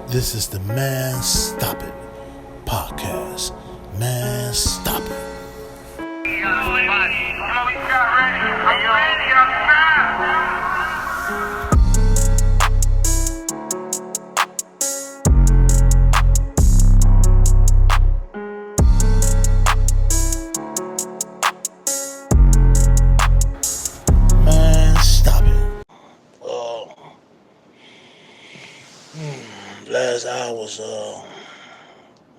This is the Man Stop It podcast. Man, stop it. Man, stop it. Last hour was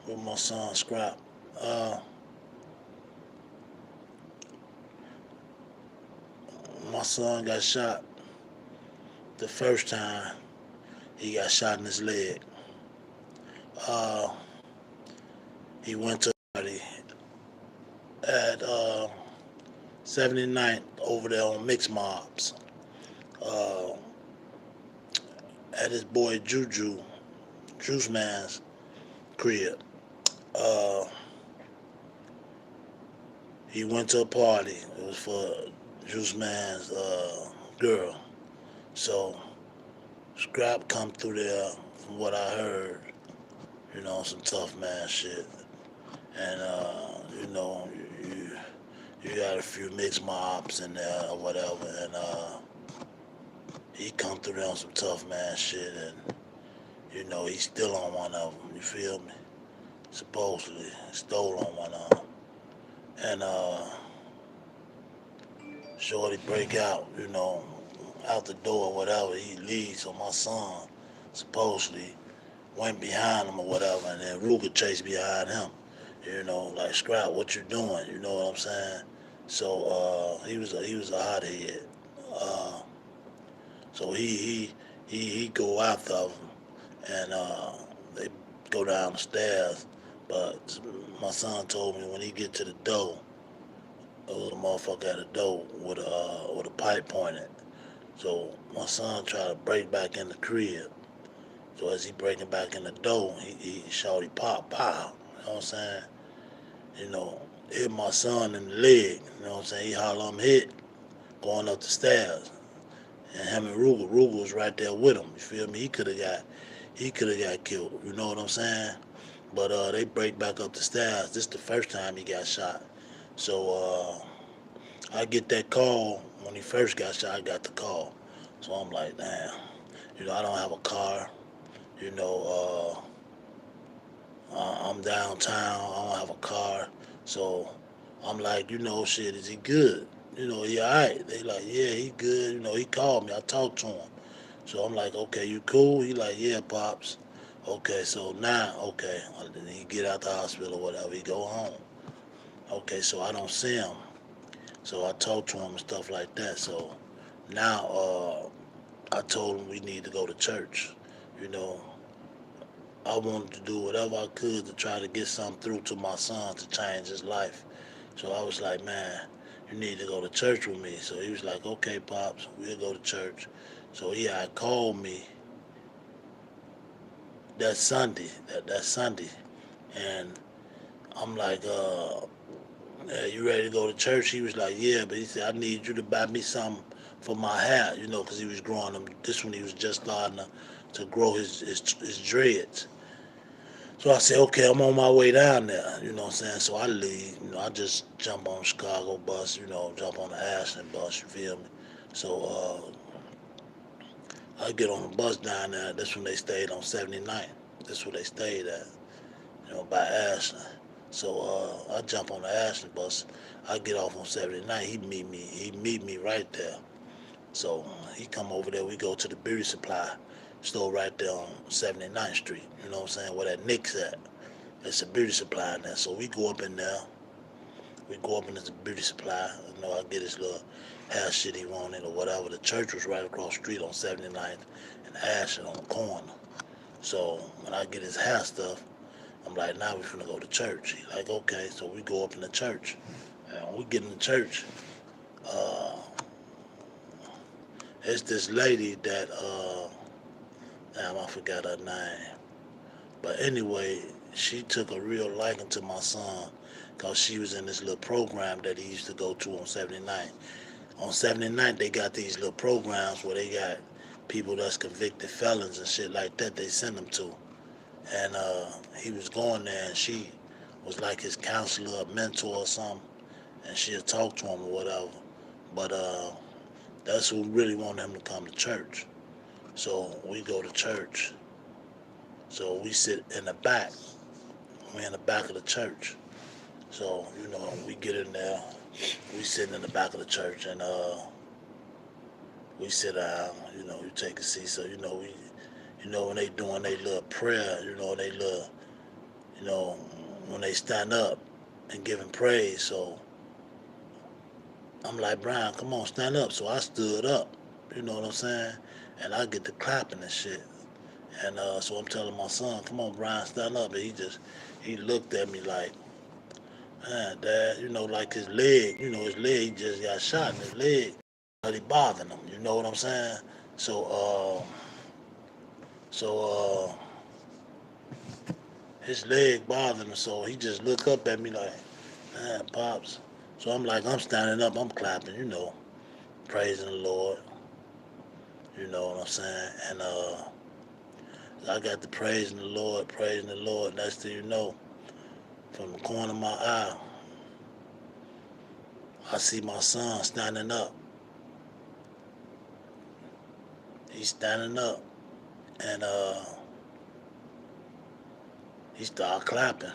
with my son Scrapp. My son got shot the first time. He got shot in his leg. Uh, he went to a party at 79th over there on Mixed Mobs. Uh, at his boy Juice Man's crib. Uh, he went to a party. It was for Juice Man's girl. So Scrap come through there, from what I heard, some tough man shit. And you got a few mixed mobs in there or whatever, and he come through there on some tough man shit, and he's still on one of them. You feel me? Supposedly stole on one of them, and shorty break out, out the door or whatever. He leaves, so my son supposedly went behind him or whatever, and then Ruger chased behind him. Like, Scrap, what you doing? You know what I'm saying? So he was a hothead. So he go after him, and they go down the stairs. But my son told me when he get to the door, there was a motherfucker at the door with a pipe pointed. So my son tried to break back in the crib. So as he breaking back in the door, he shorty pop. You know what I'm saying? Hit my son in the leg. You know what I'm saying? He holler, I'm hit, going up the stairs. And him and Ruger was right there with him. You feel me? He could have got killed. You know what I'm saying? But they break back up the stairs. This is the first time he got shot. So I get that call when he first got shot. I got the call. So I'm like, damn. I don't have a car. I'm downtown. I don't have a car. So I'm like, shit, is he good? He all right. They like, yeah, he good. He called me. I talked to him. So I'm like, okay, you cool? He like, yeah, Pops. Okay, so now, okay. Then he get out the hospital or whatever. He go home. Okay, so I don't see him. So I talked to him and stuff like that. So now I told him we need to go to church. I wanted to do whatever I could to try to get something through to my son to change his life. So I was like, man, you need to go to church with me. So he was like, okay, Pops, we'll go to church. So he had called me that Sunday, that Sunday. And I'm like, yeah, you ready to go to church? He was like, yeah, but he said, I need you to buy me something for my hair, because he was growing them. This one he was just starting to grow his dreads. So I said, okay, I'm on my way down there, you know what I'm saying? So I leave, I just jump on the Chicago bus, jump on the Ashland bus, you feel me? So I get on the bus down there. That's when they stayed on 79th. That's where they stayed at, by Ashland. So I jump on the Ashland bus. I get off on 79th. He meet me right there. So he come over there. We go to the beauty supply store right there on 79th Street. You know what I'm saying? Where that Nick's at. It's a beauty supply in there. So we go up in there. We go up in this beauty supply. I get his little hair shit he wanted or whatever. The church was right across the street on 79th and Ashland on the corner. So when I get his hair stuff, I'm like, now we finna go to church. He like, okay. So we go up in the church. And when we get in the church, it's this lady that, damn, I forgot her name. But anyway, she took a real liking to my son because she was in this little program that he used to go to on 79th. On 79th, they got these little programs where they got people that's convicted felons and shit like that they send them to. and he was going there, and she was like his counselor, mentor, or something, and she'll talk to him or whatever. But that's who really wanted him to come to church. So we go to church. So we sit in the back. We in the back of the church. So we get in there. We sitting in the back of the church, and we sit down. You take a seat. So when they doing their little prayer, they little, you know, when they stand up and giving praise. So I'm like, Brian, come on, stand up. So I stood up. You know what I'm saying? And I get to clapping and shit. And so I'm telling my son, come on, Brian, stand up. And he looked at me like, man, Dad, like his leg, he just got shot in his leg. But he bothering him. You know what I'm saying? So, so his leg bothered him. So he just looked up at me like, man, Pops. So I'm standing up, I'm clapping, praising the Lord. You know what I'm saying? And I got to praising the Lord. Next thing you know, from the corner of my eye, I see my son standing up. He's standing up, and he started clapping.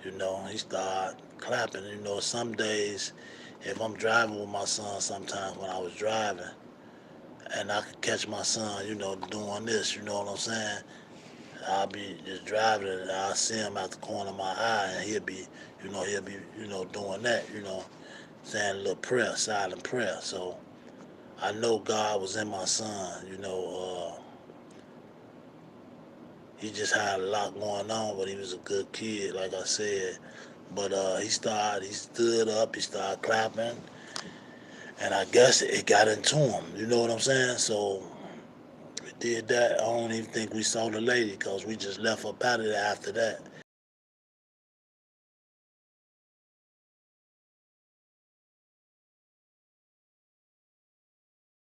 He started clapping. Some days, if I'm driving with my son, sometimes when I was driving, and I could catch my son, doing this, you know what I'm saying? I'll be just driving and I'll see him at the corner of my eye, and doing that, saying a little prayer, silent prayer. So I know God was in my son, he just had a lot going on, but he was a good kid, like I said. But he stood up, he started clapping, and I guess it got into him, you know what I'm saying? So we did that. I don't even think we saw the lady because we just left up out of there after that.